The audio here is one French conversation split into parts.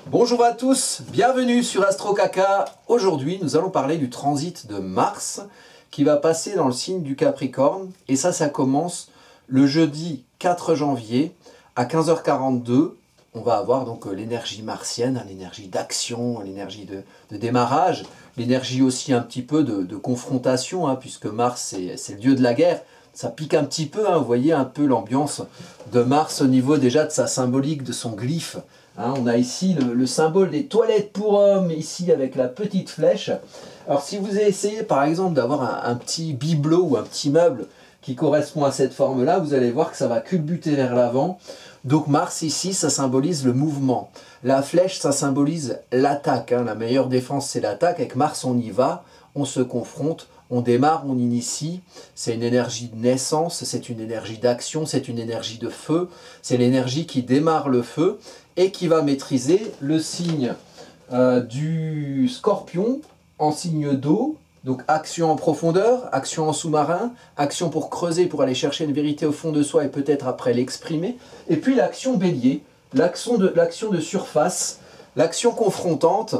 Bonjour à tous, bienvenue sur Astro Caca. Aujourd'hui, nous allons parler du transit de Mars qui va passer dans le signe du Capricorne. Et ça commence le jeudi 4 janvier à 15h42. On va avoir donc l'énergie martienne, l'énergie d'action, l'énergie de démarrage, l'énergie aussi un petit peu de confrontation, puisque Mars c'est le dieu de la guerre. Ça pique un petit peu, vous voyez un peu l'ambiance de Mars au niveau déjà de sa symbolique, de son glyphe. On a ici le symbole des toilettes pour hommes, ici avec la petite flèche. Alors si vous essayez par exemple d'avoir un petit bibelot ou un petit meuble qui correspond à cette forme-là, vous allez voir que ça va culbuter vers l'avant. Donc Mars ici, ça symbolise le mouvement. La flèche, ça symbolise l'attaque. La meilleure défense, c'est l'attaque. Avec Mars, on y va, on se confronte, on démarre, on initie. C'est une énergie de naissance, c'est une énergie d'action, c'est une énergie de feu. C'est l'énergie qui démarre le feu et qui va maîtriser le signe du Scorpion en signe d'eau. Donc action en profondeur, action en sous-marin, action pour creuser, pour aller chercher une vérité au fond de soi et peut-être après l'exprimer. Et puis l'action bélier, l'action de surface, l'action confrontante.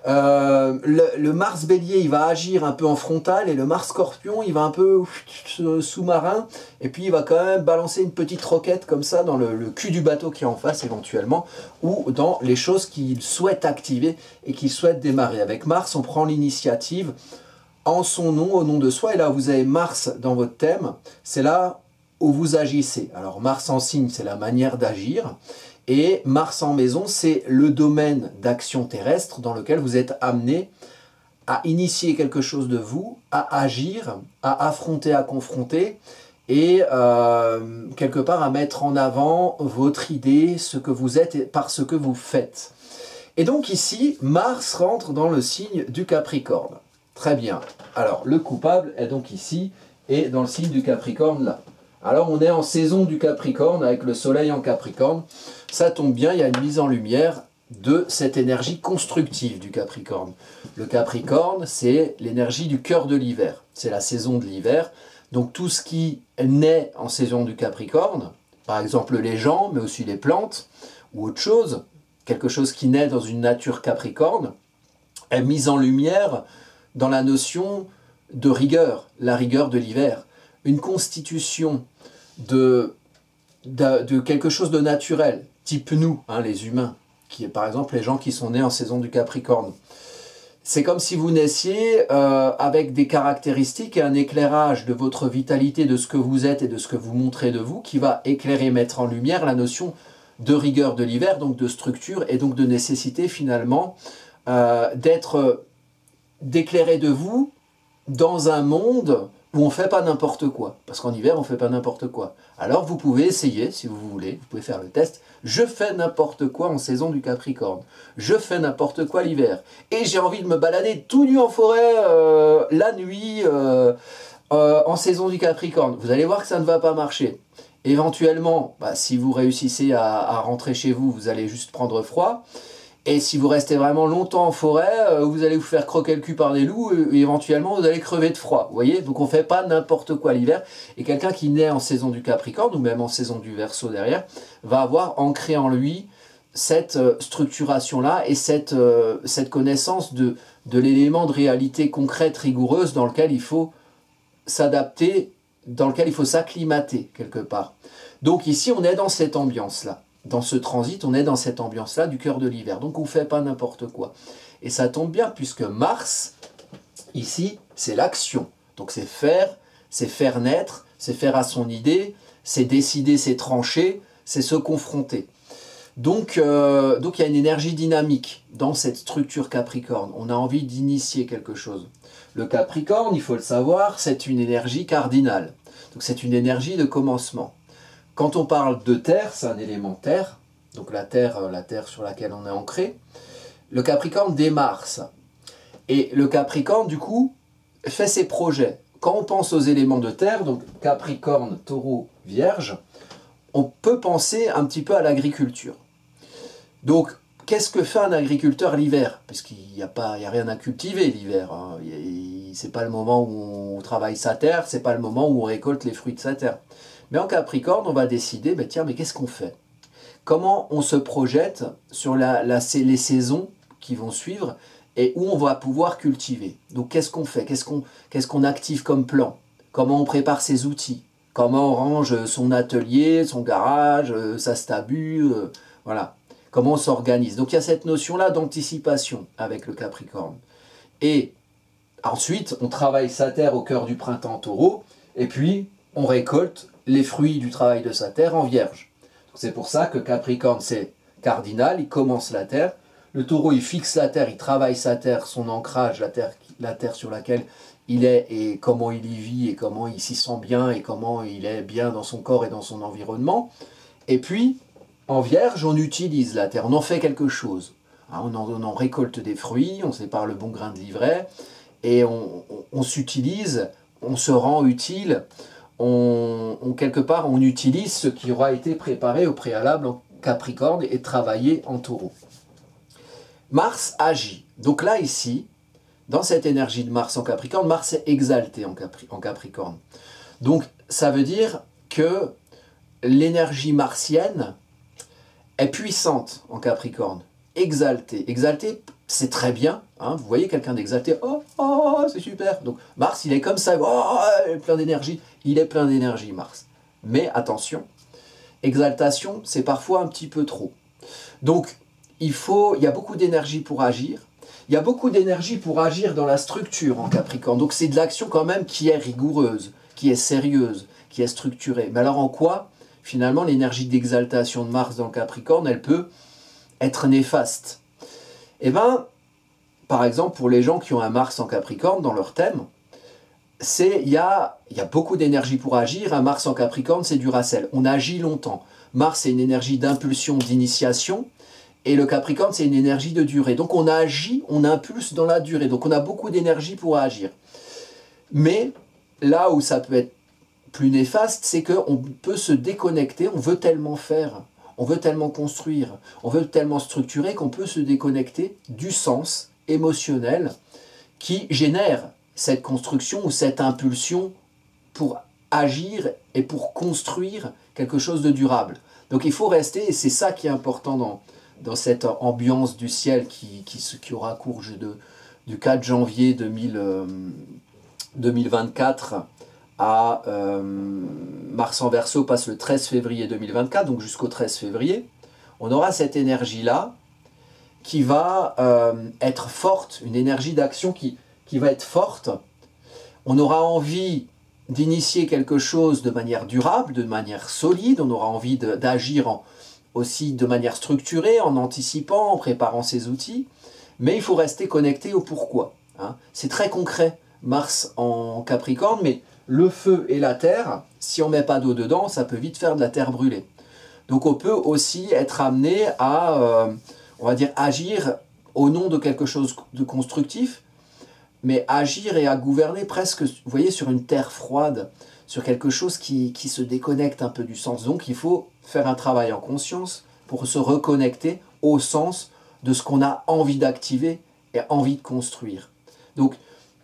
Le Mars bélier, il va agir un peu en frontal et le Mars scorpion, il va un peu sous-marin. Et puis il va quand même balancer une petite roquette comme ça dans le cul du bateau qui est en face éventuellement, ou dans les choses qu'il souhaite activer et qu'il souhaite démarrer. Avec Mars, on prend l'initiative en son nom, au nom de soi, et là vous avez Mars dans votre thème, c'est là où vous agissez. Alors Mars en signe, c'est la manière d'agir, et Mars en maison, c'est le domaine d'action terrestre dans lequel vous êtes amené à initier quelque chose de vous, à agir, à affronter, à confronter, et quelque part à mettre en avant votre idée, ce que vous êtes, et par ce que vous faites. Et donc ici, Mars rentre dans le signe du Capricorne. Très bien. Alors, le coupable est donc ici et dans le signe du Capricorne là. Alors, on est en saison du Capricorne avec le soleil en Capricorne. Ça tombe bien, il y a une mise en lumière de cette énergie constructive du Capricorne. Le Capricorne, c'est l'énergie du cœur de l'hiver. C'est la saison de l'hiver. Donc, tout ce qui naît en saison du Capricorne, par exemple les gens, mais aussi les plantes ou autre chose, quelque chose qui naît dans une nature Capricorne, est mise en lumière dans la notion de rigueur, la rigueur de l'hiver. Une constitution de quelque chose de naturel, type nous, les humains, qui est par exemple les gens qui sont nés en saison du Capricorne. C'est comme si vous naissiez avec des caractéristiques et un éclairage de votre vitalité, de ce que vous êtes et de ce que vous montrez de vous, qui va éclairer, mettre en lumière la notion de rigueur de l'hiver, donc de structure et donc de nécessité finalement d'éclairer de vous dans un monde où on ne fait pas n'importe quoi. Parce qu'en hiver, on ne fait pas n'importe quoi. Alors vous pouvez essayer, si vous voulez, vous pouvez faire le test. Je fais n'importe quoi en saison du Capricorne. Je fais n'importe quoi l'hiver. Et j'ai envie de me balader tout nu en forêt la nuit en saison du Capricorne. Vous allez voir que ça ne va pas marcher. Éventuellement, si vous réussissez à rentrer chez vous, vous allez juste prendre froid. Et si vous restez vraiment longtemps en forêt, vous allez vous faire croquer le cul par des loups et éventuellement vous allez crever de froid. Vous voyez? Donc on ne fait pas n'importe quoi l'hiver. Et quelqu'un qui naît en saison du Capricorne ou même en saison du Verseau derrière, va avoir ancré en lui cette structuration-là et cette connaissance de l'élément de réalité concrète, rigoureuse dans lequel il faut s'adapter, dans lequel il faut s'acclimater quelque part. Donc ici on est dans cette ambiance-là. Dans ce transit, on est dans cette ambiance-là du cœur de l'hiver. Donc on ne fait pas n'importe quoi. Et ça tombe bien puisque Mars, ici, c'est l'action. Donc c'est faire naître, c'est faire à son idée, c'est décider, c'est trancher, c'est se confronter. Donc il y a une énergie dynamique dans cette structure Capricorne. On a envie d'initier quelque chose. Le Capricorne, il faut le savoir, c'est une énergie cardinale. Donc c'est une énergie de commencement. Quand on parle de terre, c'est un élément terre, donc la terre sur laquelle on est ancré. Le Capricorne démarre ça. Et le Capricorne, du coup, fait ses projets. Quand on pense aux éléments de terre, donc Capricorne, Taureau, Vierge, on peut penser un petit peu à l'agriculture. Donc, qu'est-ce que fait un agriculteur l'hiver? Puisqu'il n'y a rien à cultiver l'hiver. C'est pas le moment où on travaille sa terre, c'est pas le moment où on récolte les fruits de sa terre. Mais en Capricorne, on va décider, tiens, mais qu'est-ce qu'on fait? comment on se projette sur les saisons qui vont suivre et où on va pouvoir cultiver. Donc qu'est-ce qu'on fait? Qu'est-ce qu'on active comme plan? Comment on prépare ses outils? Comment on range son atelier, son garage, sa stabu, voilà. Comment on s'organise. Donc il y a cette notion-là d'anticipation avec le Capricorne. Et ensuite, on travaille sa terre au cœur du printemps Taureau, et puis on récolte les fruits du travail de sa terre en Vierge. C'est pour ça que Capricorne, c'est cardinal, il commence la terre. Le Taureau, il fixe la terre, il travaille sa terre, son ancrage, la terre sur laquelle il est et comment il y vit et comment il s'y sent bien et comment il est bien dans son corps et dans son environnement. Et puis, en Vierge, on utilise la terre, on en fait quelque chose. On en récolte des fruits, on sépare le bon grain de l'ivraie et on s'utilise, on se rend utile, quelque part on utilise ce qui aura été préparé au préalable en Capricorne et travaillé en Taureau. Mars agit. Donc là, ici, dans cette énergie de Mars en Capricorne, Mars est exalté en Capricorne. Donc, ça veut dire que l'énergie martienne est puissante en Capricorne, exaltée. Exaltée, c'est très bien. Hein, vous voyez quelqu'un d'exalté, oh, c'est super. Donc, Mars, il est comme ça, oh, il est plein d'énergie. Il est plein d'énergie, Mars. Mais attention, exaltation, c'est parfois un petit peu trop. Donc, il y a beaucoup d'énergie pour agir. Il y a beaucoup d'énergie pour agir dans la structure en Capricorne. Donc c'est de l'action quand même qui est rigoureuse, qui est sérieuse, qui est structurée. Mais alors en quoi, finalement, l'énergie d'exaltation de Mars dans le Capricorne, elle peut être néfaste? Eh bien, par exemple, pour les gens qui ont un Mars en Capricorne dans leur thème, il y a beaucoup d'énergie pour agir. Un Mars en Capricorne, c'est du Racel. On agit longtemps. Mars, c'est une énergie d'impulsion, d'initiation. Et le Capricorne, c'est une énergie de durée. Donc on agit, on impulse dans la durée. Donc on a beaucoup d'énergie pour agir. Mais là où ça peut être plus néfaste, c'est qu'on peut se déconnecter. On veut tellement faire, on veut tellement construire, on veut tellement structurer qu'on peut se déconnecter du sens émotionnel qui génère cette construction ou cette impulsion pour agir et pour construire quelque chose de durable. Donc il faut rester, et c'est ça qui est important dans cette ambiance du ciel qui aura cours du 4 janvier 2024 à Mars en Verseau passe le 13 février 2024, donc jusqu'au 13 février, on aura cette énergie-là qui va être forte, une énergie d'action qui va être forte. On aura envie d'initier quelque chose de manière durable, de manière solide, on aura envie d'agir aussi de manière structurée, en anticipant, en préparant ses outils, mais il faut rester connecté au pourquoi. Hein. C'est très concret, Mars en Capricorne, mais le feu et la terre, si on ne met pas d'eau dedans, ça peut vite faire de la terre brûlée. Donc on peut aussi être amené à, on va dire, agir au nom de quelque chose de constructif, mais agir et à gouverner presque, vous voyez, sur une terre froide, sur quelque chose qui se déconnecte un peu du sens. Donc il faut faire un travail en conscience pour se reconnecter au sens de ce qu'on a envie d'activer et envie de construire. Donc,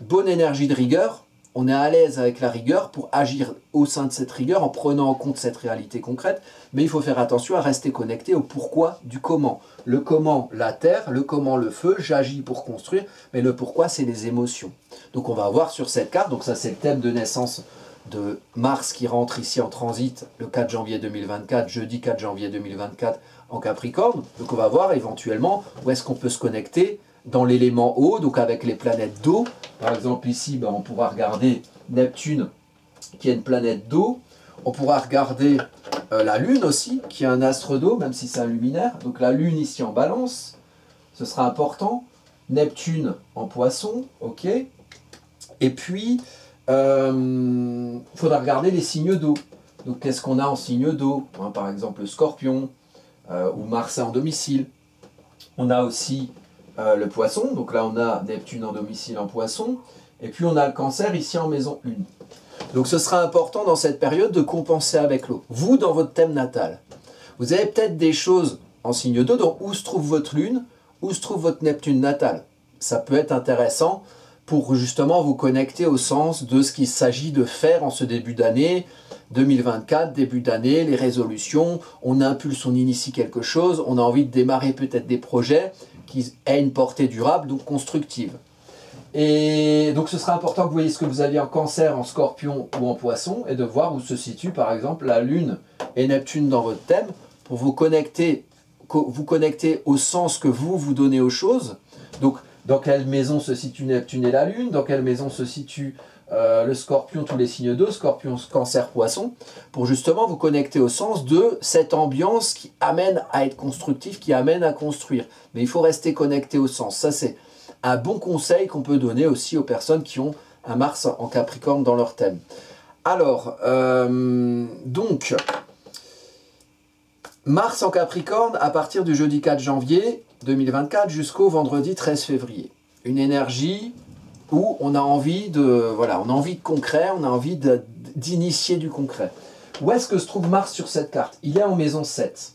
bonne énergie de rigueur, on est à l'aise avec la rigueur pour agir au sein de cette rigueur en prenant en compte cette réalité concrète, mais il faut faire attention à rester connecté au pourquoi du comment. Le comment, la terre, le comment, le feu, j'agis pour construire, mais le pourquoi, c'est les émotions. Donc on va voir sur cette carte, donc ça c'est le thème de naissance de Mars qui rentre ici en transit le 4 janvier 2024, jeudi 4 janvier 2024 en Capricorne. Donc on va voir éventuellement où est-ce qu'on peut se connecter dans l'élément eau, donc avec les planètes d'eau. Par exemple ici, on pourra regarder Neptune qui est une planète d'eau. On pourra regarder la Lune aussi, qui est un astre d'eau, même si c'est un luminaire. Donc la Lune ici en Balance, ce sera important. Neptune en Poisson, ok. Et puis, il faudra regarder les signes d'eau. Donc qu'est-ce qu'on a en signe d'eau, hein, par exemple le Scorpion, ou Mars en domicile. On a aussi le Poisson, donc là on a Neptune en domicile en Poisson. Et puis on a le Cancer ici en maison 1. Donc ce sera important dans cette période de compenser avec l'eau. Vous, dans votre thème natal, vous avez peut-être des choses en signe d'eau, donc où se trouve votre Lune, où se trouve votre Neptune natal. Ça peut être intéressant pour justement vous connecter au sens de ce qu'il s'agit de faire en ce début d'année 2024, début d'année, les résolutions, on impulse, on initie quelque chose, on a envie de démarrer peut-être des projets qui aient une portée durable, donc constructive. Et donc ce sera important que vous voyez ce que vous aviez en Cancer, en Scorpion ou en Poisson, et de voir où se situe par exemple la Lune et Neptune dans votre thème, pour vous connecter au sens que vous donnez aux choses. Donc dans quelle maison se situe Neptune et la Lune, dans quelle maison se situe le Scorpion, tous les signes d'eau, Scorpion, Cancer, Poisson, pour justement vous connecter au sens de cette ambiance qui amène à être constructif, qui amène à construire. Mais il faut rester connecté au sens. Ça, c'est un bon conseil qu'on peut donner aussi aux personnes qui ont un Mars en Capricorne dans leur thème. Alors, donc, Mars en Capricorne à partir du jeudi 4 janvier 2024 jusqu'au vendredi 13 février. Une énergie où on a envie de concret, on a envie d'initier du concret. Où est-ce que se trouve Mars sur cette carte? Il est en maison 7.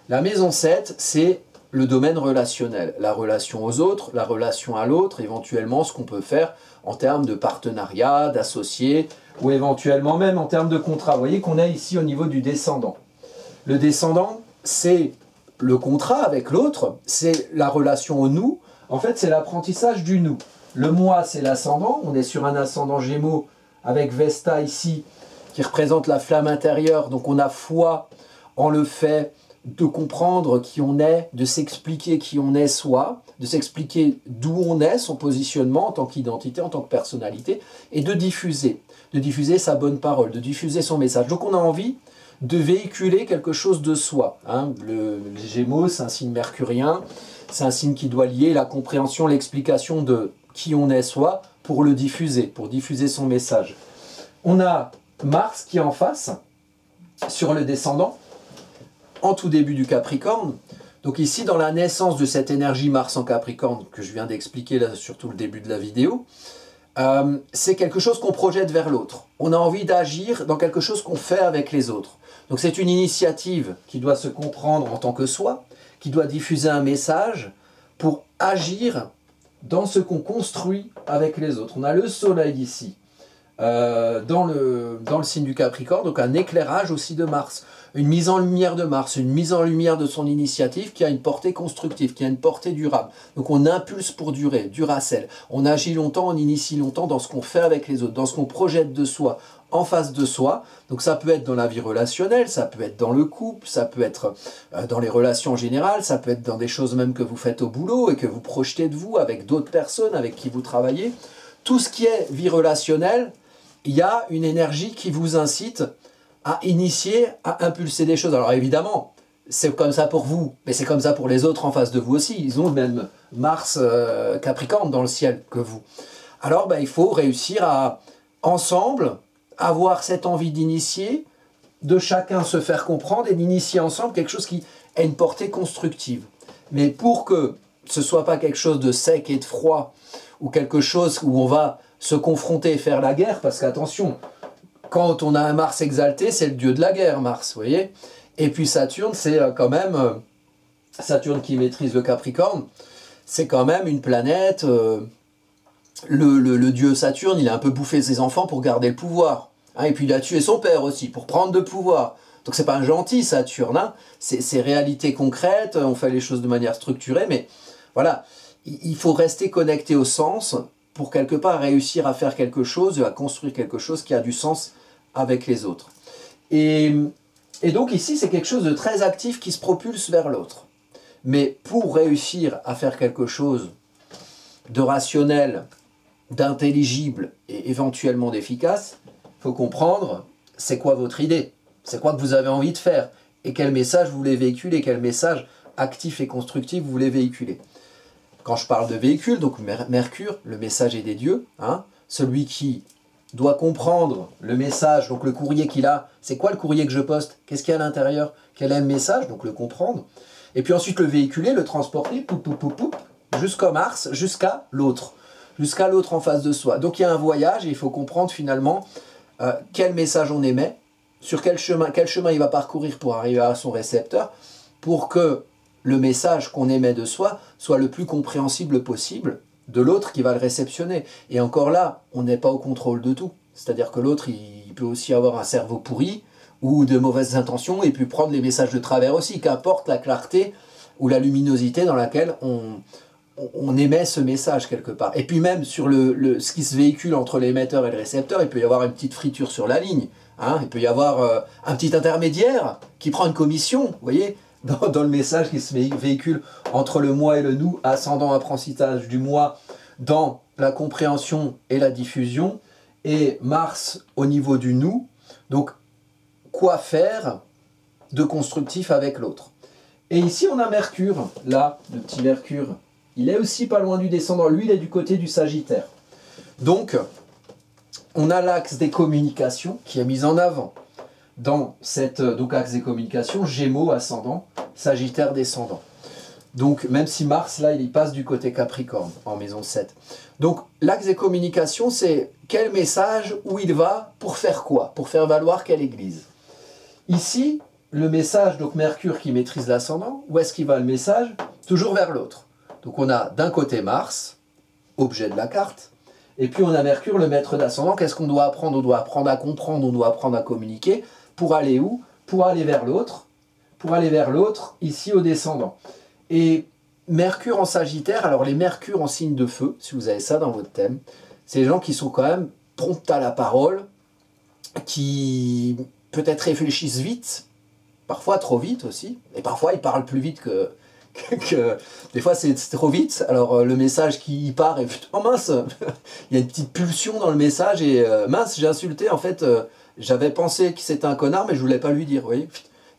La maison 7, c'est le domaine relationnel, la relation aux autres, la relation à l'autre, éventuellement ce qu'on peut faire en termes de partenariat, d'associés, ou éventuellement même en termes de contrat. Vous voyez qu'on est ici au niveau du descendant. Le descendant, c'est le contrat avec l'autre, c'est la relation au nous. En fait, c'est l'apprentissage du nous. Le moi, c'est l'ascendant. On est sur un ascendant Gémeaux avec Vesta ici, qui représente la flamme intérieure. Donc on a foi en le fait de comprendre qui on est, de s'expliquer qui on est soi, de s'expliquer d'où on est, son positionnement en tant qu'identité, en tant que personnalité, et de diffuser sa bonne parole, de diffuser son message. Donc on a envie de véhiculer quelque chose de soi. Hein. Le Gémeaux, c'est un signe mercurien, c'est un signe qui doit lier la compréhension, l'explication de qui on est soi pour le diffuser, pour diffuser son message. On a Mars qui est en face, sur le descendant, en tout début du Capricorne. Donc ici, dans la naissance de cette énergie Mars en Capricorne, que je viens d'expliquer là, sur tout le début de la vidéo, c'est quelque chose qu'on projette vers l'autre. On a envie d'agir dans quelque chose qu'on fait avec les autres. Donc c'est une initiative qui doit se comprendre en tant que soi, qui doit diffuser un message pour agir dans ce qu'on construit avec les autres. On a le soleil ici, dans le signe du Capricorne, donc un éclairage aussi de Mars, une mise en lumière de Mars, une mise en lumière de son initiative qui a une portée constructive, qui a une portée durable. Donc on impulse pour durer, Duracell. On agit longtemps, on initie longtemps dans ce qu'on fait avec les autres, dans ce qu'on projette de soi, en face de soi. Donc ça peut être dans la vie relationnelle, ça peut être dans le couple, ça peut être dans les relations en général, ça peut être dans des choses même que vous faites au boulot et que vous projetez de vous avec d'autres personnes avec qui vous travaillez. Tout ce qui est vie relationnelle, il y a une énergie qui vous incite à initier, à impulser des choses. Alors évidemment, c'est comme ça pour vous, mais c'est comme ça pour les autres en face de vous aussi. Ils ont le même Mars Capricorne dans le ciel que vous. Alors il faut réussir à, ensemble, avoir cette envie d'initier, de chacun se faire comprendre et d'initier ensemble quelque chose qui ait une portée constructive. Mais pour que ce ne soit pas quelque chose de sec et de froid, ou quelque chose où on va se confronter et faire la guerre, parce qu'attention, quand on a un Mars exalté, c'est le dieu de la guerre, Mars, vous voyez. Et puis Saturne, c'est quand même, Saturne qui maîtrise le Capricorne, c'est quand même une planète, le dieu Saturne, il a un peu bouffé ses enfants pour garder le pouvoir. Hein, et puis il a tué son père aussi, pour prendre le pouvoir. Donc c'est pas un gentil Saturne, hein, c'est réalité concrète, on fait les choses de manière structurée, mais voilà, il faut rester connecté au sens pour quelque part réussir à faire quelque chose, à construire quelque chose qui a du sens avec les autres. Et donc ici, c'est quelque chose de très actif qui se propulse vers l'autre. Mais pour réussir à faire quelque chose de rationnel, d'intelligible et éventuellement d'efficace, il faut comprendre c'est quoi votre idée, c'est quoi que vous avez envie de faire, et quel message vous voulez véhiculer, quel message actif et constructif vous voulez véhiculer. Quand je parle de véhicule, donc Mercure, le messager des dieux, hein, celui qui doit comprendre le message, donc le courrier qu'il a, c'est quoi le courrier que je poste, qu'est-ce qu'il y a à l'intérieur, quel est le message, donc le comprendre, et puis ensuite le véhiculer, le transporter, jusqu'au Mars, jusqu'à l'autre en face de soi. Donc il y a un voyage et il faut comprendre finalement quel message on émet, sur quel chemin il va parcourir pour arriver à son récepteur, pour que le message qu'on émet de soi soit le plus compréhensible possible de l'autre qui va le réceptionner. Et encore là, on n'est pas au contrôle de tout. C'est-à-dire que l'autre, il peut aussi avoir un cerveau pourri ou de mauvaises intentions et puis prendre les messages de travers aussi, qu'importe la clarté ou la luminosité dans laquelle on émet ce message quelque part. Et puis même sur ce qui se véhicule entre l'émetteur et le récepteur, il peut y avoir une petite friture sur la ligne. Hein, il peut y avoir un petit intermédiaire qui prend une commission, vous voyez, dans le message qui se véhicule entre le moi et le nous, ascendant apprentissage du moi dans la compréhension et la diffusion, et Mars au niveau du nous. Donc, quoi faire de constructif avec l'autre? Et ici, on a Mercure. Là, le petit Mercure, il est aussi pas loin du descendant. Lui, il est du côté du Sagittaire. Donc, on a l'axe des communications qui est mis en avant dans cette axe des communications, Gémeaux ascendant, Sagittaire descendant. Donc, même si Mars, là, il passe du côté Capricorne, en maison 7. Donc, l'axe des communications, c'est quel message, où il va, pour faire quoi? Pour faire valoir quelle église? Ici, le message, donc Mercure qui maîtrise l'ascendant, où est-ce qu'il va le message? Toujours vers l'autre. Donc, on a d'un côté Mars, objet de la carte, et puis on a Mercure, le maître d'ascendant. Qu'est-ce qu'on doit apprendre? On doit apprendre à comprendre, on doit apprendre à communiquer. Pour aller où? Pour aller vers l'autre. Pour aller vers l'autre, ici au descendant. Et Mercure en Sagittaire, alors les Mercures en signe de feu, si vous avez ça dans votre thème, c'est les gens qui sont quand même prompts à la parole, qui peut-être réfléchissent vite, parfois trop vite aussi, et parfois ils parlent plus vite que des fois c'est trop vite. Alors le message qui part et oh mince, il y a une petite pulsion dans le message et mince, j'ai insulté en fait, j'avais pensé que c'était un connard mais je voulais pas lui dire, vous voyez.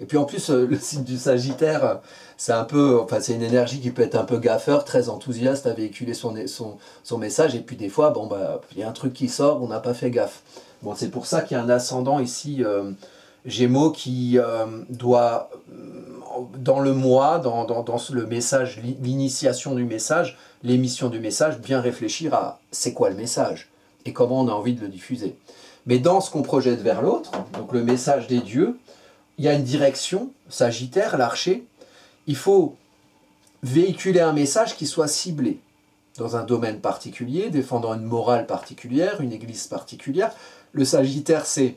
Et puis en plus le signe du Sagittaire, c'est un peu, enfin c'est une énergie qui peut être un peu gaffeur, très enthousiaste à véhiculer son message, et puis des fois bon bah il y a un truc qui sort, on n'a pas fait gaffe. Bon, c'est pour ça qu'il y a un ascendant ici Gémeaux qui doit, dans le moi, dans le message, l'initiation du message, l'émission du message, bien réfléchir à c'est quoi le message et comment on a envie de le diffuser. Mais dans ce qu'on projette vers l'autre, donc le message des dieux, il y a une direction, Sagittaire, l'archer, il faut véhiculer un message qui soit ciblé dans un domaine particulier, défendant une morale particulière, une église particulière. Le Sagittaire, c'est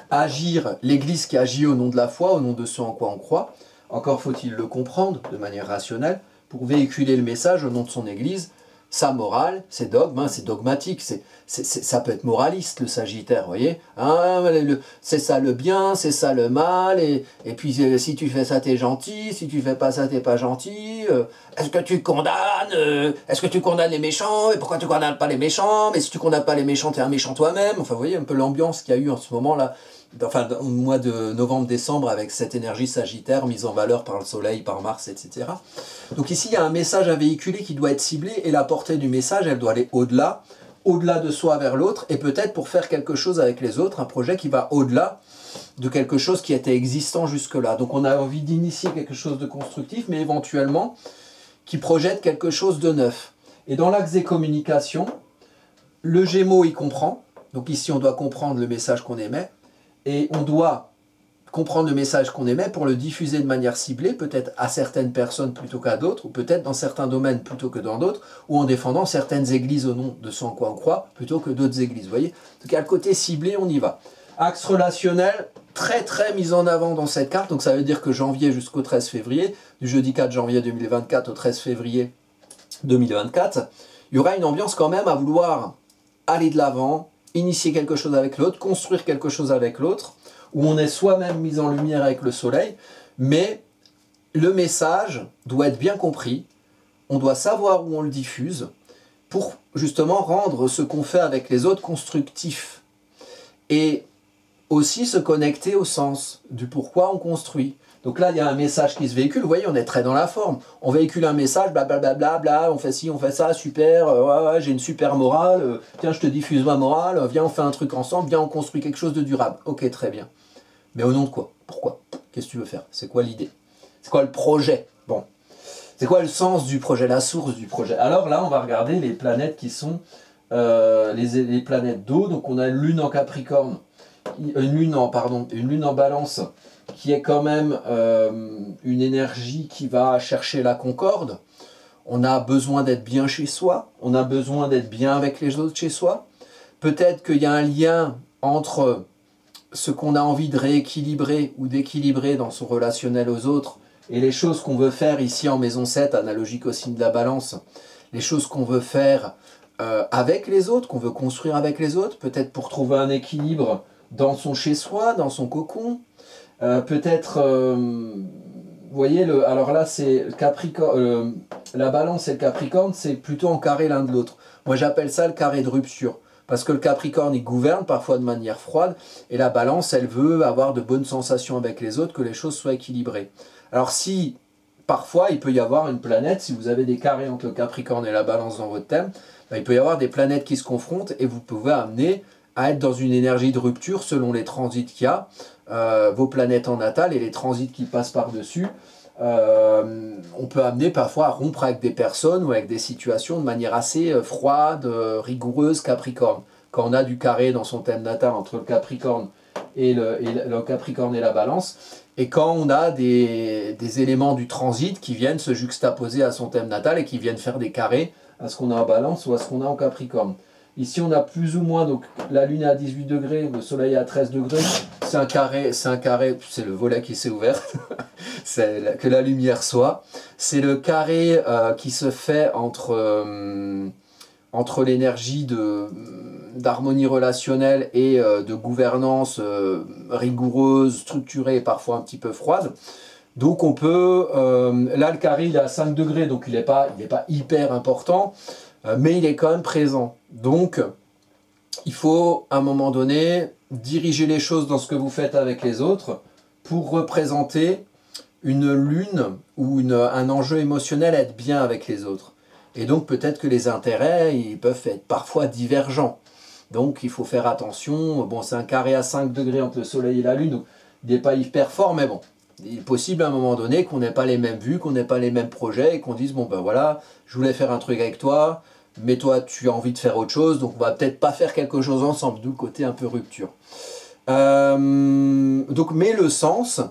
agir, l'église qui agit au nom de la foi, au nom de ce en quoi on croit. Encore faut-il le comprendre de manière rationnelle pour véhiculer le message au nom de son église. Sa morale, ses dogmes, hein, c'est dogmatique, ça peut être moraliste le Sagittaire, vous voyez, hein, c'est ça le bien, c'est ça le mal, et puis si tu fais ça t'es gentil, si tu fais pas ça t'es pas gentil, est-ce que tu condamnes les méchants, et pourquoi tu condamnes pas les méchants, mais si tu condamnes pas les méchants t'es un méchant toi-même, enfin vous voyez un peu l'ambiance qu'il y a eu en ce moment là, enfin au mois de novembre-décembre avec cette énergie Sagittaire mise en valeur par le Soleil, par Mars, etc. Donc ici il y a un message à véhiculer qui doit être ciblé et la portée du message elle doit aller au-delà de soi vers l'autre et peut-être pour faire quelque chose avec les autres, un projet qui va au-delà de quelque chose qui était existant jusque-là. Donc on a envie d'initier quelque chose de constructif mais éventuellement qui projette quelque chose de neuf. Et dans l'axe des communications, le Gémeaux il comprend, donc ici on doit comprendre le message qu'on émet. Et on doit comprendre le message qu'on émet pour le diffuser de manière ciblée, peut-être à certaines personnes plutôt qu'à d'autres, ou peut-être dans certains domaines plutôt que dans d'autres, ou en défendant certaines églises au nom de ce en quoi on croit, plutôt que d'autres églises. Vous voyez? Donc à le côté ciblé, on y va. Axe relationnel, très très mis en avant dans cette carte, donc ça veut dire que janvier jusqu'au 13 février, du jeudi 4 janvier 2024 au 13 février 2024, il y aura une ambiance quand même à vouloir aller de l'avant, initier quelque chose avec l'autre, construire quelque chose avec l'autre, où on est soi-même mis en lumière avec le soleil, mais le message doit être bien compris, on doit savoir où on le diffuse, pour justement rendre ce qu'on fait avec les autres constructif. Et aussi se connecter au sens du pourquoi on construit. Donc là, il y a un message qui se véhicule, vous voyez, on est très dans la forme. On véhicule un message, blablabla, bla, on fait ci, on fait ça, super, ouais, j'ai une super morale, tiens, je te diffuse ma morale, viens, on fait un truc ensemble, viens, on construit quelque chose de durable. Ok, très bien. Mais au nom de quoi? Pourquoi? Qu'est-ce que tu veux faire? C'est quoi l'idée? C'est quoi le projet? Bon. C'est quoi le sens du projet, la source du projet? Alors là, on va regarder les planètes qui sont les planètes d'eau. Donc on a une lune en Capricorne, une lune en Balance, qui est quand même une énergie qui va chercher la concorde. On a besoin d'être bien chez soi, on a besoin d'être bien avec les autres chez soi. Peut-être qu'il y a un lien entre ce qu'on a envie de rééquilibrer ou d'équilibrer dans son relationnel aux autres et les choses qu'on veut faire ici en maison 7, analogique au signe de la balance, les choses qu'on veut faire avec les autres, qu'on veut construire avec les autres, peut-être pour trouver un équilibre dans son chez-soi, dans son cocon, peut-être, vous voyez, alors là c'est Capricorne, la balance et le Capricorne, c'est plutôt en carré l'un de l'autre. Moi j'appelle ça le carré de rupture. Parce que le Capricorne, il gouverne parfois de manière froide, et la Balance, elle veut avoir de bonnes sensations avec les autres, que les choses soient équilibrées. Alors si, parfois, il peut y avoir une planète, si vous avez des carrés entre le Capricorne et la Balance dans votre thème, ben, il peut y avoir des planètes qui se confrontent, et vous pouvez amener à être dans une énergie de rupture selon les transits qu'il y a, vos planètes en natal et les transits qui passent par-dessus. On peut amener parfois à rompre avec des personnes ou avec des situations de manière assez froide, rigoureuse, Capricorne. Quand on a du carré dans son thème natal entre le Capricorne et le Capricorne et la Balance, et quand on a des éléments du transit qui viennent se juxtaposer à son thème natal et qui viennent faire des carrés à ce qu'on a en Balance ou à ce qu'on a en Capricorne. Ici, on a plus ou moins, donc la Lune est à 18 degrés, le Soleil est à 13 degrés. C'est un carré, c'est le volet qui s'est ouvert, c'est que la lumière soit. C'est le carré qui se fait entre l'énergie d'harmonie relationnelle et de gouvernance rigoureuse, structurée et parfois un petit peu froide. Donc on peut, là le carré il est à 5 degrés, donc il n'est pas hyper important, mais il est quand même présent. Donc il faut à un moment donné diriger les choses dans ce que vous faites avec les autres pour représenter une lune ou un enjeu émotionnel à être bien avec les autres. Et donc peut-être que les intérêts ils peuvent être parfois divergents. Donc il faut faire attention. Bon, c'est un carré à 5 degrés entre le soleil et la lune, donc il n'est pas hyper fort, mais bon. Il est possible à un moment donné qu'on n'ait pas les mêmes vues, qu'on n'ait pas les mêmes projets et qu'on dise bon ben voilà, je voulais faire un truc avec toi, mais toi tu as envie de faire autre chose, donc on va peut-être pas faire quelque chose ensemble, d'où le côté un peu rupture. Donc mais le sens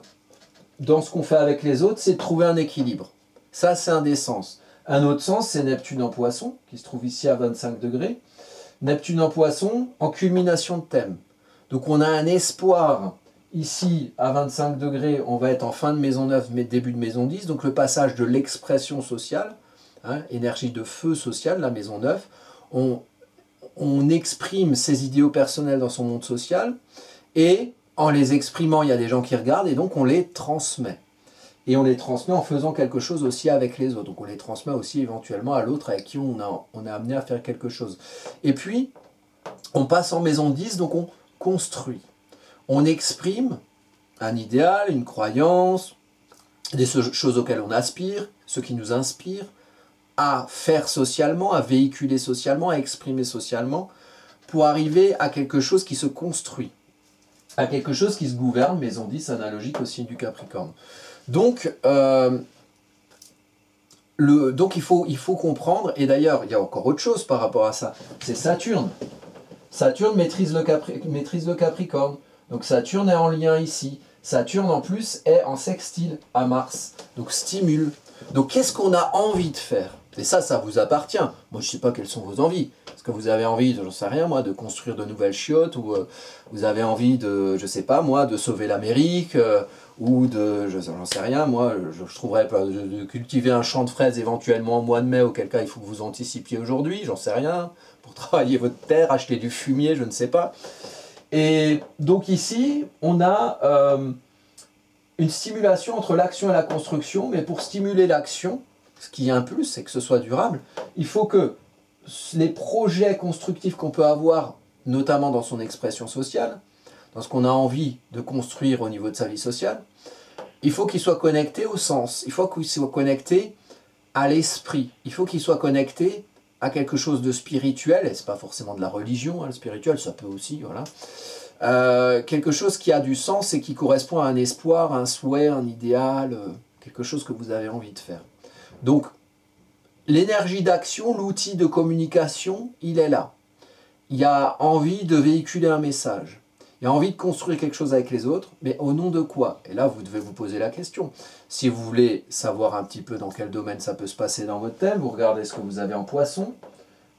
dans ce qu'on fait avec les autres, c'est de trouver un équilibre. Ça c'est un des sens. Un autre sens, c'est Neptune en Poisson, qui se trouve ici à 25 degrés. Neptune en Poisson, en culmination de thème. Donc on a un espoir. Ici, à 25 degrés, on va être en fin de maison 9, mais début de maison 10. Donc le passage de l'expression sociale, hein, énergie de feu social, la maison 9. On exprime ses idéaux personnels dans son monde social. Et en les exprimant, il y a des gens qui regardent et donc on les transmet. Et on les transmet en faisant quelque chose aussi avec les autres. Donc on les transmet aussi éventuellement à l'autre avec qui on est amené à faire quelque chose. Et puis, on passe en maison 10, donc on construit. On exprime un idéal, une croyance, des choses auxquelles on aspire, ce qui nous inspire, à faire socialement, à véhiculer socialement, à exprimer socialement, pour arriver à quelque chose qui se construit, à quelque chose qui se gouverne, maison 10 analogique au signe du Capricorne. Donc il faut comprendre, et d'ailleurs il y a encore autre chose par rapport à ça, c'est Saturne. Saturne maîtrise le Capricorne. Donc Saturne est en lien ici. Saturne en plus est en sextile à Mars. Donc stimule. Donc qu'est-ce qu'on a envie de faire? Et ça vous appartient. Moi je ne sais pas quelles sont vos envies. Est-ce que vous avez envie, j'en sais rien moi, de construire de nouvelles chiottes, ou vous avez envie de, je sais pas moi, de sauver l'Amérique, ou de, j'en sais rien moi, je trouverais pas, de cultiver un champ de fraises éventuellement au mois de mai, auquel cas il faut que vous anticipiez aujourd'hui, j'en sais rien, pour travailler votre terre, acheter du fumier, je ne sais pas. Et donc ici, on a une stimulation entre l'action et la construction, mais pour stimuler l'action, ce qui est un plus, c'est que ce soit durable, il faut que les projets constructifs qu'on peut avoir, notamment dans son expression sociale, dans ce qu'on a envie de construire au niveau de sa vie sociale, il faut qu'il soit connecté au sens, il faut qu'il soit connecté à l'esprit, il faut qu'il soit connecté à quelque chose de spirituel, et ce n'est pas forcément de la religion, hein, le spirituel ça peut aussi, voilà. Quelque chose qui a du sens et qui correspond à un espoir, un souhait, un idéal, quelque chose que vous avez envie de faire. Donc, l'énergie d'action, l'outil de communication, il est là. Il y a envie de véhiculer un message. Il a envie de construire quelque chose avec les autres, mais au nom de quoi? Et là, vous devez vous poser la question. Si vous voulez savoir un petit peu dans quel domaine ça peut se passer dans votre thème, vous regardez ce que vous avez en Poisson,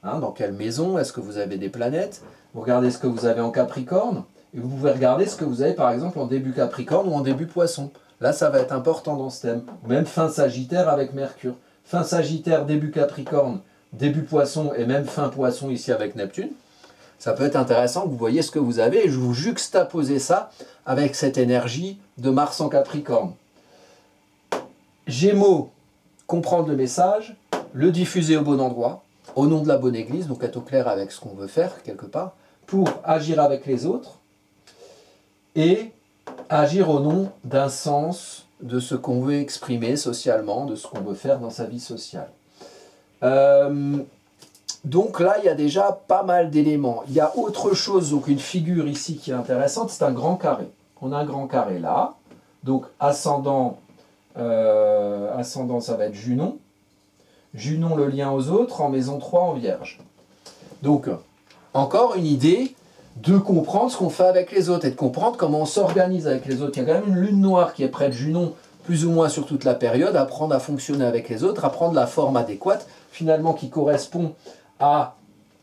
hein, dans quelle maison, est-ce que vous avez des planètes, vous regardez ce que vous avez en Capricorne, et vous pouvez regarder ce que vous avez par exemple en début Capricorne ou en début Poisson. Là, ça va être important dans ce thème. Ou même fin Sagittaire avec Mercure. Fin Sagittaire, début Capricorne, début Poisson et même fin Poisson ici avec Neptune. Ça peut être intéressant que vous voyez ce que vous avez et je vous juxtaposez ça avec cette énergie de Mars en Capricorne. Gémeaux, comprendre le message, le diffuser au bon endroit, au nom de la bonne église, donc être au clair avec ce qu'on veut faire quelque part, pour agir avec les autres et agir au nom d'un sens de ce qu'on veut exprimer socialement, de ce qu'on veut faire dans sa vie sociale. Donc là, il y a déjà pas mal d'éléments. Il y a autre chose, donc une figure ici qui est intéressante, c'est un grand carré. On a un grand carré là. Donc ascendant, ça va être Junon. Junon, le lien aux autres, en maison 3 en Vierge. Donc, encore une idée de comprendre ce qu'on fait avec les autres et de comprendre comment on s'organise avec les autres. Il y a quand même une lune noire qui est près de Junon, plus ou moins sur toute la période, apprendre à fonctionner avec les autres, apprendre la forme adéquate, finalement qui correspond à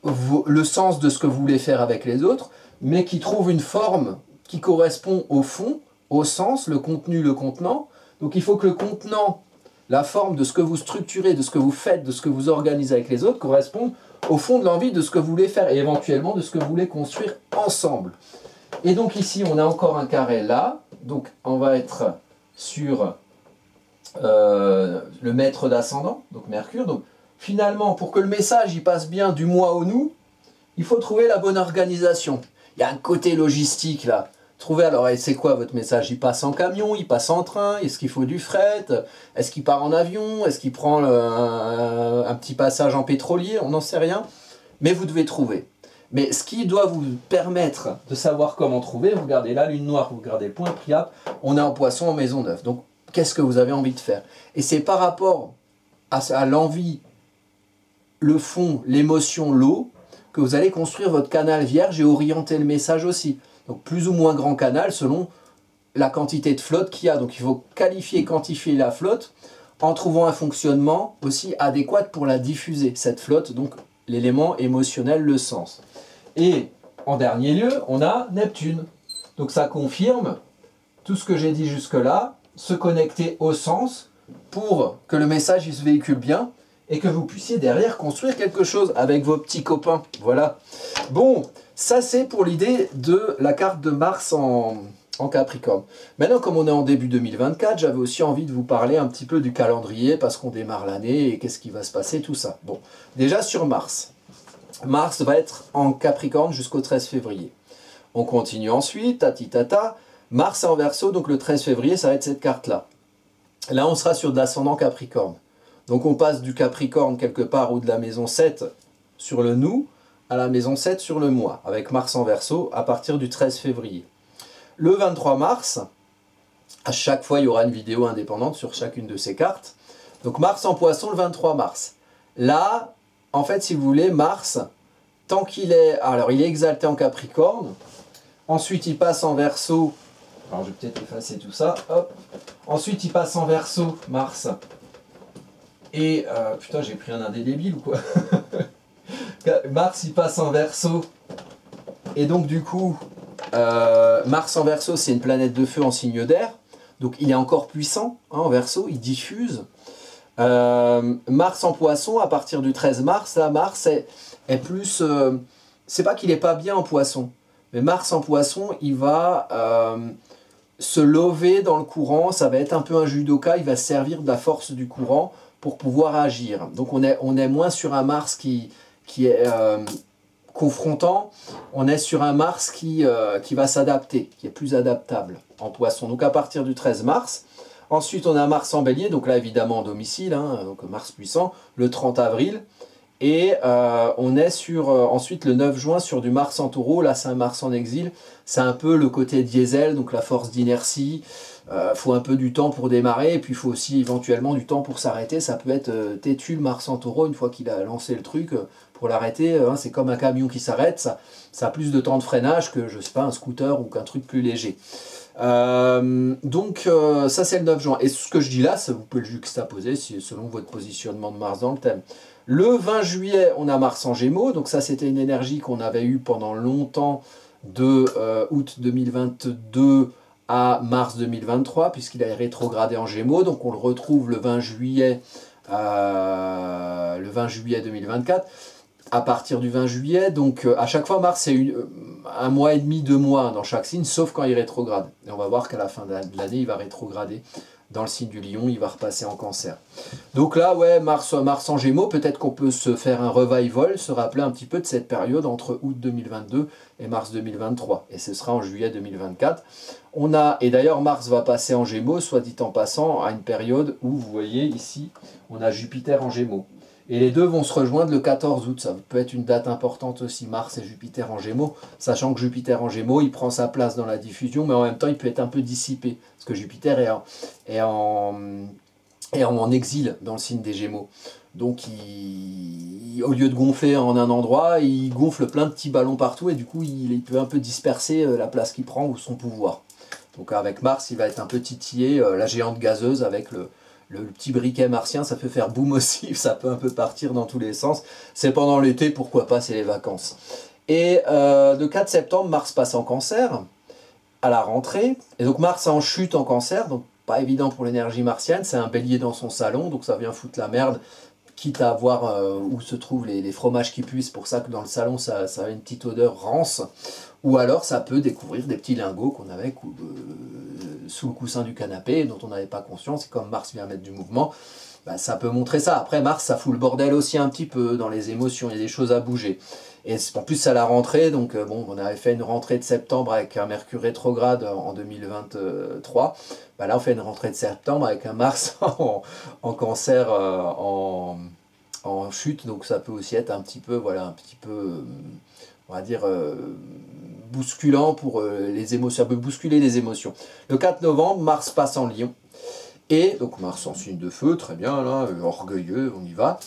le sens de ce que vous voulez faire avec les autres, mais qui trouve une forme qui correspond au fond, au sens, le contenu, le contenant. Donc il faut que le contenant, la forme de ce que vous structurez, de ce que vous faites, de ce que vous organisez avec les autres, corresponde au fond de l'envie de ce que vous voulez faire et éventuellement de ce que vous voulez construire ensemble. Et donc ici, on a encore un carré là, donc on va être sur le maître d'ascendant, donc Mercure. Donc finalement, pour que le message y passe bien du moi au nous, il faut trouver la bonne organisation. Il y a un côté logistique là. Trouvez alors, c'est quoi votre message? Il passe en camion, il passe en train, est-ce qu'il faut du fret? Est-ce qu'il part en avion? Est-ce qu'il prend un petit passage en pétrolier? On n'en sait rien, mais vous devez trouver. Mais ce qui doit vous permettre de savoir comment trouver, vous regardez la lune noire, vous regardez le point pliable, on est en Poisson en maison 9. Donc, qu'est-ce que vous avez envie de faire? Et c'est par rapport à l'envie, le fond, l'émotion, l'eau, que vous allez construire votre canal vierge et orienter le message aussi. Donc plus ou moins grand canal selon la quantité de flotte qu'il y a. Donc il faut qualifier et quantifier la flotte en trouvant un fonctionnement aussi adéquat pour la diffuser, cette flotte, donc l'élément émotionnel, le sens. Et en dernier lieu, on a Neptune. Donc ça confirme tout ce que j'ai dit jusque-là, se connecter au sens pour que le message il se véhicule bien et que vous puissiez derrière construire quelque chose avec vos petits copains. Voilà. Bon, ça c'est pour l'idée de la carte de Mars en Capricorne. Maintenant, comme on est en début 2024, j'avais aussi envie de vous parler un petit peu du calendrier parce qu'on démarre l'année et qu'est-ce qui va se passer, tout ça. Bon, déjà sur Mars. Mars va être en Capricorne jusqu'au 13 février. On continue ensuite, tati-tata. Mars est en Verseau, donc le 13 février, ça va être cette carte-là. Là, on sera sur de l'ascendant Capricorne. Donc on passe du Capricorne quelque part ou de la maison 7 sur le nous à la maison 7 sur le moi, avec Mars en Verseau à partir du 13 février. Le 23 mars, à chaque fois il y aura une vidéo indépendante sur chacune de ces cartes. Donc Mars en Poisson le 23 mars. Là, en fait si vous voulez, Mars, tant qu'il est... Alors il est exalté en Capricorne, ensuite il passe en Verseau. Alors je vais peut-être effacer tout ça, hop. Ensuite il passe en Verseau, Mars. Et, putain j'ai pris un indélébile ou quoi? Mars il passe en Verseau. Et donc du coup, Mars en Verseau c'est une planète de feu en signe d'air. Donc il est encore puissant hein, en Verseau, il diffuse. Mars en Poisson, à partir du 13 mars, là Mars est plus... c'est pas qu'il est pas bien en Poisson. Mais Mars en Poisson, il va... se lever dans le courant, ça va être un peu un judoka, il va se servir de la force du courant pour pouvoir agir. Donc on est moins sur un Mars qui est confrontant, on est sur un Mars qui va s'adapter, qui est plus adaptable en Poisson. Donc à partir du 13 mars, ensuite on a Mars en Bélier, donc là évidemment en domicile, hein, donc Mars puissant, le 30 avril, et on est sur ensuite le 9 juin sur du Mars en Taureau, là c'est un Mars en exil, c'est un peu le côté diesel, donc la force d'inertie, faut un peu du temps pour démarrer, et puis il faut aussi éventuellement du temps pour s'arrêter. Ça peut être têtu le Mars en Taureau, une fois qu'il a lancé le truc, pour l'arrêter, hein, c'est comme un camion qui s'arrête, ça a plus de temps de freinage que, je sais pas, un scooter ou qu'un truc plus léger. Donc ça c'est le 9 juin. Et ce que je dis là, vous pouvez le juxtaposer selon votre positionnement de Mars dans le thème. Le 20 juillet, on a Mars en Gémeaux, donc ça c'était une énergie qu'on avait eue pendant longtemps de août 2022 à mars 2023, puisqu'il a rétrogradé en Gémeaux, donc on le retrouve le 20 juillet 2024. À partir du 20 juillet, donc à chaque fois Mars c'est un mois et demi, 2 mois dans chaque signe, sauf quand il rétrograde. Et on va voir qu'à la fin de l'année, il va rétrograder dans le signe du Lion, il va repasser en Cancer. Donc là, ouais, Mars en Gémeaux, peut-être qu'on peut se faire un revival, se rappeler un petit peu de cette période entre août 2022 et mars 2023. Et ce sera en juillet 2024. Et d'ailleurs, Mars va passer en Gémeaux, soit dit en passant, à une période où, vous voyez ici, on a Jupiter en Gémeaux. Et les deux vont se rejoindre le 14 août, ça peut être une date importante aussi, Mars et Jupiter en Gémeaux, sachant que Jupiter en Gémeaux, il prend sa place dans la diffusion, mais en même temps, il peut être un peu dissipé, parce que Jupiter est en exil dans le signe des Gémeaux. Donc, au lieu de gonfler en un endroit, il gonfle plein de petits ballons partout, et du coup, il peut un peu disperser la place qu'il prend ou son pouvoir. Donc, avec Mars, il va être un peu titillé, la géante gazeuse avec le petit briquet martien, ça peut faire boum aussi, ça peut un peu partir dans tous les sens. C'est pendant l'été, pourquoi pas, c'est les vacances. Et le 4 septembre, Mars passe en Cancer, à la rentrée. Et donc Mars est en chute en Cancer, donc pas évident pour l'énergie martienne, c'est un bélier dans son salon, donc ça vient foutre la merde, quitte à voir où se trouvent les fromages qui puissent, pour ça que dans le salon, ça a une petite odeur rance. Ou alors ça peut découvrir des petits lingots qu'on avait sous le coussin du canapé, dont on n'avait pas conscience, et comme Mars vient mettre du mouvement, bah, ça peut montrer ça. Après Mars, ça fout le bordel aussi un petit peu dans les émotions, il y a des choses à bouger. Et en plus à la rentrée, donc bon, on avait fait une rentrée de septembre avec un Mercure rétrograde en 2023, bah, là on fait une rentrée de septembre avec un Mars en Cancer, en chute, donc ça peut aussi être un petit peu, voilà, un petit peu, on va dire, bousculant pour les émotions, ça peut bousculer les émotions. Le 4 novembre, Mars passe en Lion, et donc Mars en signe de feu, très bien, là, orgueilleux, on y va,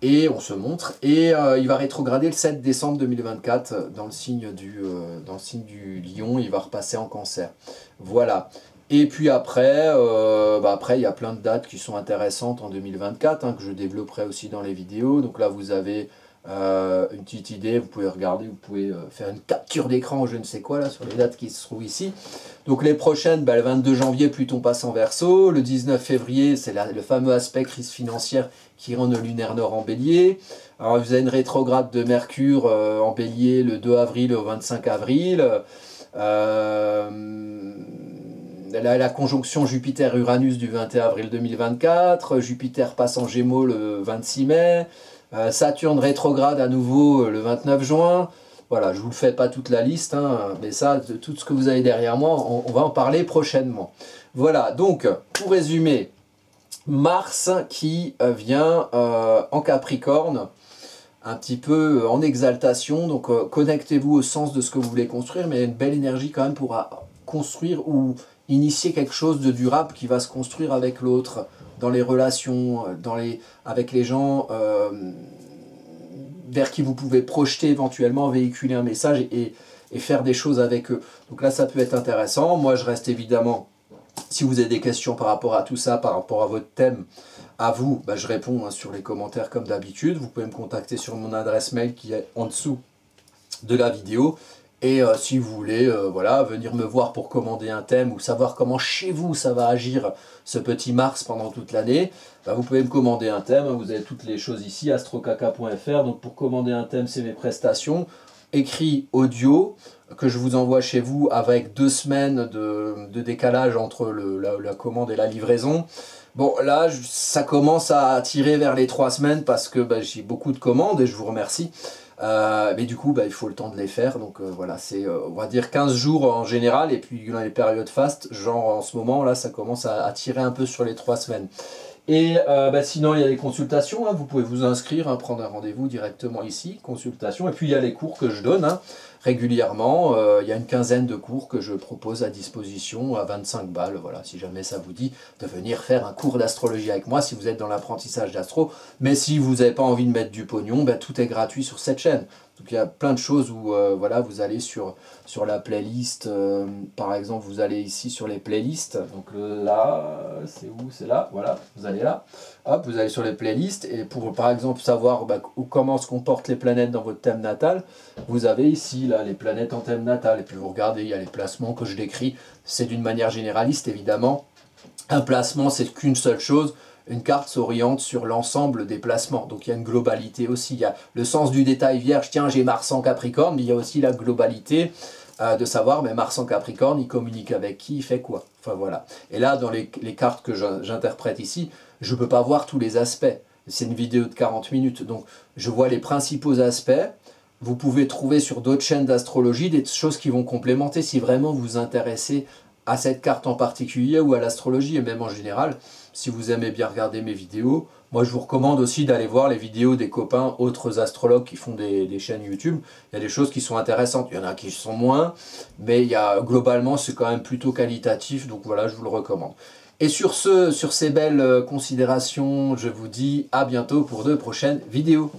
et on se montre, et il va rétrograder le 7 décembre 2024 dans le signe du Lion, il va repasser en Cancer. Voilà. Et puis après, après il y a plein de dates qui sont intéressantes en 2024, hein, que je développerai aussi dans les vidéos. Donc là vous avez une petite idée, vous pouvez regarder, vous pouvez faire une capture d'écran ou je ne sais quoi là sur les dates qui se trouvent ici. Donc les prochaines, le 22 janvier, Pluton passe en Verseau, le 19 février, c'est le fameux aspect crise financière qui rend le lunaire nord en Bélier. Alors vous avez une rétrograde de Mercure en Bélier le 2 avril au 25 avril. La conjonction Jupiter-Uranus du 21 avril 2024, Jupiter passe en Gémeaux le 26 mai, Saturne rétrograde à nouveau le 29 juin. Voilà, je ne vous le fais pas toute la liste, hein, mais ça, tout ce que vous avez derrière moi, on va en parler prochainement. Voilà, donc, pour résumer, Mars qui vient en Capricorne, un petit peu en exaltation, donc connectez-vous au sens de ce que vous voulez construire, mais il y a une belle énergie quand même pour construire ou initier quelque chose de durable qui va se construire avec l'autre, dans les relations, avec les gens vers qui vous pouvez projeter éventuellement, véhiculer un message et faire des choses avec eux. Donc là, ça peut être intéressant. Moi, je reste évidemment, si vous avez des questions par rapport à tout ça, par rapport à votre thème, à vous, je réponds sur les commentaires comme d'habitude. Vous pouvez me contacter sur mon adresse mail qui est en dessous de la vidéo. Et si vous voulez voilà, venir me voir pour commander un thème ou savoir comment chez vous ça va agir ce petit Mars pendant toute l'année, vous pouvez me commander un thème. Vous avez toutes les choses ici, astrocaca.fr. Donc pour commander un thème, c'est mes prestations. Écrit audio que je vous envoie chez vous avec 2 semaines de décalage entre la commande et la livraison. Bon, là, ça commence à tirer vers les 3 semaines parce que j'ai beaucoup de commandes et je vous remercie. Mais du coup, il faut le temps de les faire. Donc voilà, c'est on va dire 15 jours en général. Et puis dans les périodes fastes, genre en ce moment, là, ça commence à tirer un peu sur les 3 semaines. Et sinon, il y a les consultations, hein, vous pouvez vous inscrire, hein, prendre un rendez-vous directement ici, consultation. Et puis il y a les cours que je donne hein, régulièrement. Il y a une quinzaine de cours que je propose à disposition à 25 balles. Voilà, si jamais ça vous dit de venir faire un cours d'astrologie avec moi, si vous êtes dans l'apprentissage d'astro. Mais si vous n'avez pas envie de mettre du pognon, tout est gratuit sur cette chaîne. Donc il y a plein de choses où voilà, vous allez sur la playlist, par exemple vous allez ici sur les playlists, donc là, c'est où? C'est là, voilà, vous allez là, hop, vous allez sur les playlists, et pour par exemple savoir comment se comportent les planètes dans votre thème natal, vous avez ici là les planètes en thème natal, et puis vous regardez, il y a les placements que je décris, c'est d'une manière généraliste évidemment, un placement c'est qu'une seule chose. Une carte s'oriente sur l'ensemble des placements. Donc il y a une globalité aussi. Il y a le sens du détail vierge, tiens j'ai Mars en Capricorne, mais il y a aussi la globalité de savoir, mais Mars en Capricorne, il communique avec qui, il fait quoi. Enfin voilà. Et là, dans les cartes que j'interprète ici, je ne peux pas voir tous les aspects. C'est une vidéo de 40 minutes, donc je vois les principaux aspects. Vous pouvez trouver sur d'autres chaînes d'astrologie des choses qui vont complémenter si vraiment vous vous intéressez à cette carte en particulier ou à l'astrologie, et même en général. Si vous aimez bien regarder mes vidéos, moi je vous recommande aussi d'aller voir les vidéos des copains, autres astrologues qui font des chaînes YouTube. Il y a des choses qui sont intéressantes, il y en a qui sont moins, mais globalement c'est quand même plutôt qualitatif, donc voilà, je vous le recommande. Et sur ces belles considérations, je vous dis à bientôt pour de prochaines vidéos.